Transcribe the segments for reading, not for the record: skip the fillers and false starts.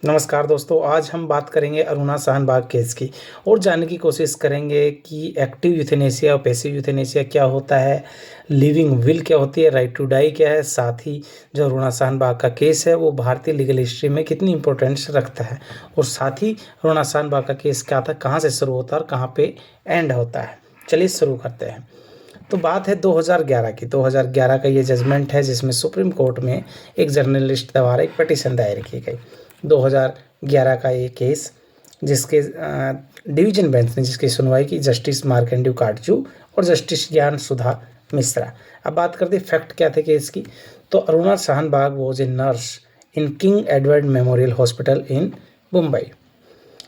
नमस्कार दोस्तों, आज हम बात करेंगे अरुणा शाहनबाग केस की और जानने की कोशिश करेंगे कि एक्टिव यूथेनेसिया और पैसिव यूथेनेसिया क्या होता है, लिविंग विल क्या होती है, राइट टू डाई क्या है, साथ ही जो अरुणा शाहनबाग का केस है वो भारतीय लीगल हिस्ट्री में कितनी इंपॉर्टेंस रखता है और साथ ही अरुणा शाहनबाग का केस क्या था, कहाँ से शुरू होता है और कहाँ पे एंड होता है। चलिए शुरू करते हैं। तो बात है 2011 की। 2011 का ये जजमेंट है जिसमें सुप्रीम कोर्ट में एक जर्नलिस्ट द्वारा एक पिटीशन दायर की गई। 2011 का ये केस जिसके डिवीजन बेंच ने जिसकी सुनवाई की जस्टिस मार्कंडेय काटजू और जस्टिस ज्ञान सुधा मिश्रा। अब बात करते फैक्ट क्या थे केस की। तो Aruna Shanbaug was a nurse in King Edward Memorial Hospital in Mumbai.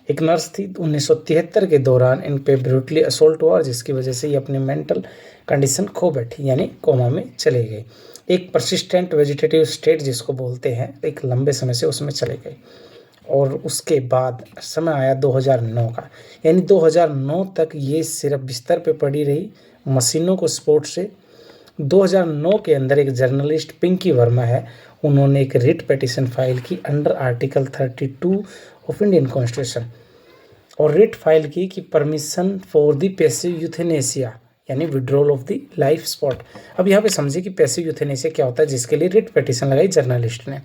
एक नर्स थी। 1973 के दौरान इन पे ब्रूटली असोल्ट हुआ और जिसकी वजह से ये अपनी मेंटल कंडीशन खो बैठी, यानी कोमा में चले गई। एक परसिस्टेंट वेजिटेटिव स्टेट जिसको बोलते हैं, एक लंबे समय से उसमें चले गए और उसके बाद समय आया 2009 का, यानी 2009 तक ये सिर्फ बिस्तर पे पड़ी रही मशीनों को सपोर्ट से। 2009 के अंदर एक जर्नलिस्ट पिंकी वर्मा है, उन्होंने एक रिट पिटीशन फाइल की under article 32 of Indian constitution और रिट फाइल की कि permission for the passive euthanasia यानी withdrawal of the life support. अब यहाँ पे समझिए कि पैसिव यूथेनेसिया क्या होता है, जिसके लिए रिट पिटीशन लगाई जर्नलिस्ट ने।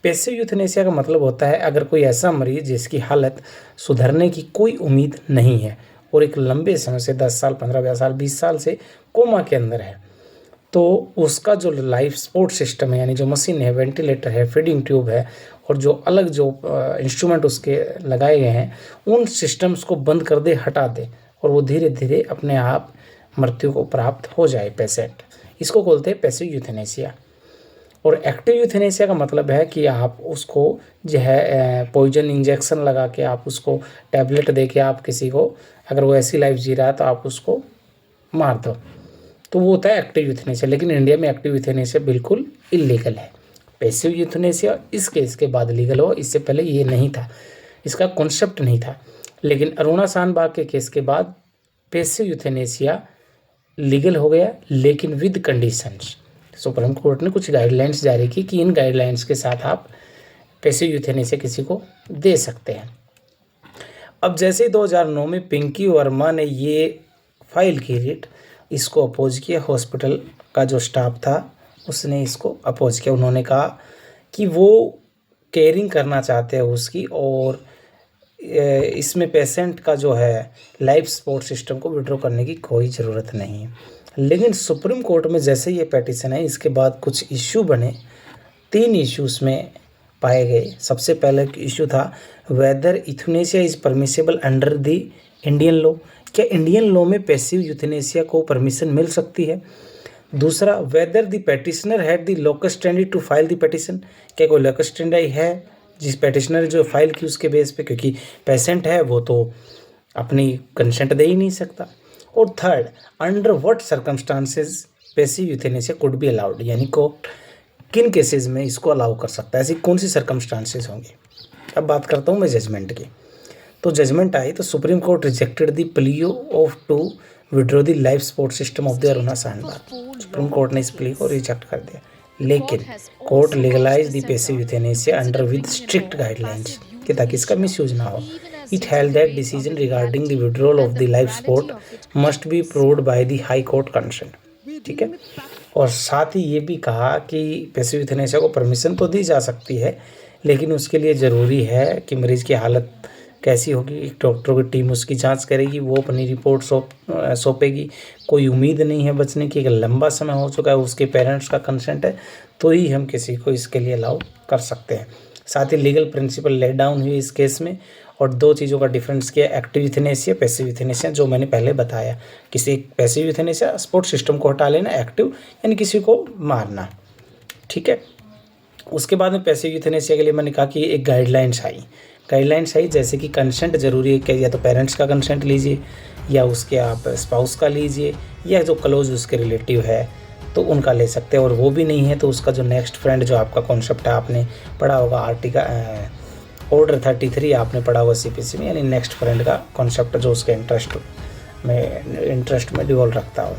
पैसिव यूथेनेसिया का मतलब होता है अगर कोई ऐसा मरीज जिसकी हालत सुधरने की कोई उम्मीद नहीं है और एक लंबे समय से 10 साल 15 साल 20 साल से कोमा के अंदर है, तो उसका जो लाइफ सपोर्ट सिस्टम है, यानी जो मशीन है, वेंटिलेटर है, फीडिंग ट्यूब है और जो अलग जो इंस्ट्रूमेंट उसके लगाए गए हैं, उन सिस्टम्स को बंद कर दे, हटा दे और वो धीरे धीरे अपने आप मृत्यु को प्राप्त हो जाए पेशेंट। इसको बोलते हैं पैसिव यूथेनेसिया। और एक्टिव यूथेनेसिया का मतलब है कि आप उसको जो है पॉइजन इंजेक्शन लगा के, आप उसको टैबलेट दे के आप किसी को, अगर वो ऐसी लाइफ जी रहा है तो आप उसको मार दो, तो वो होता है एक्टिव यूथेनेसिया। लेकिन इंडिया में एक्टिव यूथेनेसिया बिल्कुल इलीगल है। पैसिव यूथेनेसिया इस केस के बाद लीगल हो, इससे पहले ये नहीं था, इसका कॉन्सेप्ट नहीं था। लेकिन अरुणा शाहनबाग के केस के बाद पैसिव यूथेनेसिया लीगल हो गया, लेकिन विद कंडीशंस। सुप्रीम कोर्ट ने कुछ गाइडलाइंस जारी की कि इन गाइडलाइंस के साथ आप पैसिव यूथेनेसिया किसी को दे सकते हैं। अब जैसे ही 2009 में पिंकी वर्मा ने ये फाइल की रिट, इसको अपोज किया। हॉस्पिटल का जो स्टाफ था उसने इसको अपोज किया। उन्होंने कहा कि वो केयरिंग करना चाहते हैं उसकी और इसमें पेशेंट का जो है लाइफ सपोर्ट सिस्टम को विड्रॉ करने की कोई ज़रूरत नहीं है। लेकिन सुप्रीम कोर्ट में जैसे ये पिटीशन है, इसके बाद कुछ इश्यू बने। 3 इश्यूज़ में पाए गए। सबसे पहले इशू था whether euthanasia is permissible under the Indian law. क्या इंडियन लॉ में पैसिव यूथेनेसिया को परमिशन मिल सकती है। दूसरा, whether the petitioner had the locus standi to file the petition. क्या कोई लोकस स्टैंडी है जिस पेटिशनर जो फाइल की उसके बेस पे, क्योंकि पेशेंट है वो तो अपनी कंसेंट दे ही नहीं सकता। और third, under what circumstances passive euthanasia could be allowed, यानी को किन केसेस में इसको अलाउ कर सकता है, ऐसी कौन सी सर्कमस्टांसेस होंगी। अब बात करता हूँ मैं जजमेंट की। तो जजमेंट आई तो Supreme Court rejected the plea of to withdraw the life support system of the Aruna Shanbaug. Supreme Court ने इस प्ली को रिजेक्ट कर दिया, लेकिन court legalise the passive euthanasia under with strict guidelines कि ताकि इसका मिसयूज ना हो। It held that decision regarding the withdrawal of the life support must be proved by the High Court consent. ठीक है। और साथ ही ये भी कहा कि पैसिव यूथेनेसिया को परमिशन तो दी जा सकती है, लेकिन उसके लिए ज़रूरी है कि मरीज़ की हालत कैसी होगी। एक डॉक्टरों की टीम उसकी जांच करेगी, वो अपनी रिपोर्ट सौंपेगी। कोई उम्मीद नहीं है बचने की, एक लंबा समय हो चुका है, उसके पेरेंट्स का कंसेंट है, तो ही हम किसी को इसके लिए अलाउ कर सकते हैं। साथ ही लीगल प्रिंसिपल लेट डाउन हुई इस केस में और 2 चीज़ों का डिफरेंस किया, एक्टिव यूथेनेसिया, पैसिव यूथेनेसिया, जो मैंने पहले बताया। किसी पैसिव यूथेनेसिया सपोर्ट सिस्टम को हटा लेना, एक्टिव यानी किसी को मारना। ठीक है। उसके बाद में पैसिव यूथेनेसिया के लिए मैंने कहा कि एक गाइडलाइंस आई जैसे कि कंसेंट ज़रूरी है कि या तो पेरेंट्स का कंसेंट लीजिए या उसके आप स्पाउस का लीजिए या जो क्लोज उसके रिलेटिव है तो उनका ले सकते हैं। और वो भी नहीं है तो उसका जो नेक्स्ट फ्रेंड जो आपका कॉन्सेप्ट है, आपने पढ़ा होगा आर्टिकल ऑर्डर 33 आपने पढ़ा हुआ CPC में, यानी नेक्स्ट फ्रेंड का कॉन्सेप्ट जो उसके इंटरेस्ट में डिवॉल्व रखता हो।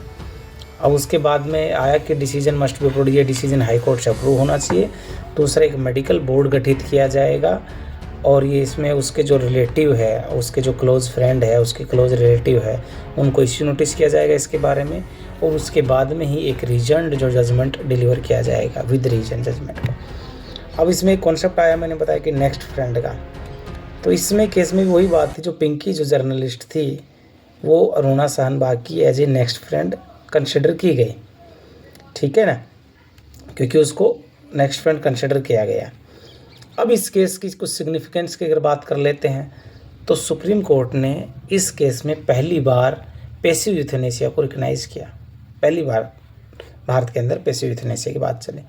अब उसके बाद में आया कि डिसीजन मस्ट बी अप्रूव्ड, ये डिसीजन हाई कोर्ट से अप्रूव होना चाहिए। दूसरा, एक मेडिकल बोर्ड गठित किया जाएगा और ये इसमें उसके जो रिलेटिव है, उसके जो क्लोज़ फ्रेंड है, उसके क्लोज़ रिलेटिव है, उनको इश्यू नोटिस किया जाएगा इसके बारे में, और उसके बाद में ही एक रीजन्ड जो जजमेंट डिलीवर किया जाएगा विद रीजन जजमेंट को। अब इसमें एक कॉन्सेप्ट आया, मैंने बताया कि नेक्स्ट फ्रेंड का। तो इसमें केस में भी वही बात थी, जो पिंकी जो जर्नलिस्ट थी वो अरुणा शाहनबाग की as a next friend consider की गई, ठीक है ना, क्योंकि उसको नेक्स्ट फ्रेंड कंसिडर किया गया। अब इस केस की कुछ सिग्निफिकेंस की अगर बात कर लेते हैं तो सुप्रीम कोर्ट ने इस केस में पहली बार पैसिव यूथेनेसिया को रिकग्नाइज़ किया, पहली बार भारत के अंदर पैसिव यूथेनेसिया की बात चली।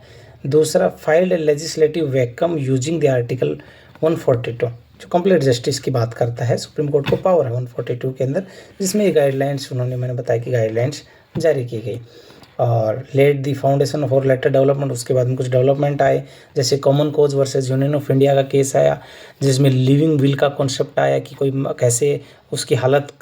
दूसरा, filed legislative vacuum using the article 142 जो कंप्लीट जस्टिस की बात करता है। सुप्रीम कोर्ट को पावर है 142 के अंदर, जिसमें ये गाइडलाइंस उन्होंने, मैंने बताया कि गाइडलाइंस जारी की गई। और laid the foundation for later development, उसके बाद में कुछ डेवलपमेंट आए, जैसे common cause versus union of India का केस आया, जिसमें लिविंग विल का कॉन्सेप्ट आया कि कोई कैसे उसकी हालत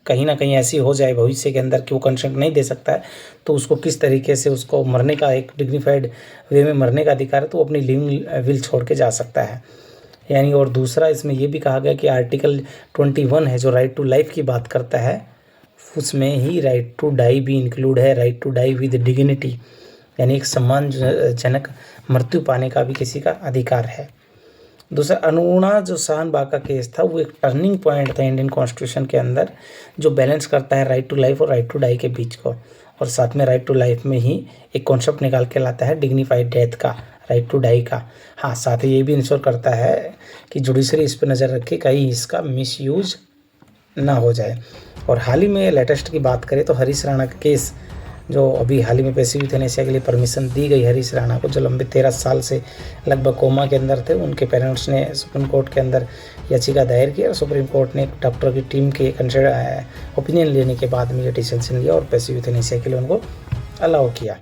कहीं ना कहीं ऐसी हो जाए भविष्य के अंदर कि वो कंसेंट नहीं दे सकता है, तो उसको किस तरीके से उसको मरने का, एक डिग्निफाइड वे में मरने का अधिकार है, तो वो अपनी लिविंग विल छोड़ के जा सकता है यानी। और दूसरा, इसमें ये भी कहा गया कि आर्टिकल 21 है जो राइट टू लाइफ की बात करता है, उसमें ही राइट टू डाई भी इंक्लूड है, right to die with dignity, यानी एक सम्मानजनक मृत्यु पाने का भी किसी का अधिकार है। दूसरा, अरुणा जो शाहनबाग का केस था वो एक टर्निंग पॉइंट था इंडियन कॉन्स्टिट्यूशन के अंदर, जो बैलेंस करता है राइट टू लाइफ और राइट टू डाई के बीच को, और साथ में राइट टू लाइफ में ही एक कॉन्सेप्ट निकाल के लाता है डिग्निफाइड डेथ का, राइट टू डाई का। हाँ, साथ ही ये भी इंश्योर करता है कि जुडिशरी इस पर नज़र रखे कहीं इसका मिसयूज ना हो जाए। और हाल ही में लेटेस्ट की बात करें तो हरीश राणा का केस, जो अभी हाल ही में पैसिव यूथेनेसिया के लिए परमिशन दी गई हरीश राणा को, जो लंबे 13 साल से लगभग कोमा के अंदर थे, उनके पेरेंट्स ने सुप्रीम कोर्ट के अंदर याचिका दायर की और सुप्रीम कोर्ट ने एक डॉक्टर की टीम के ओपिनियन लेने के बाद में ये डिसीजन लिया और पैसिव यूथेनेसिया के लिए उनको अलाउ किया।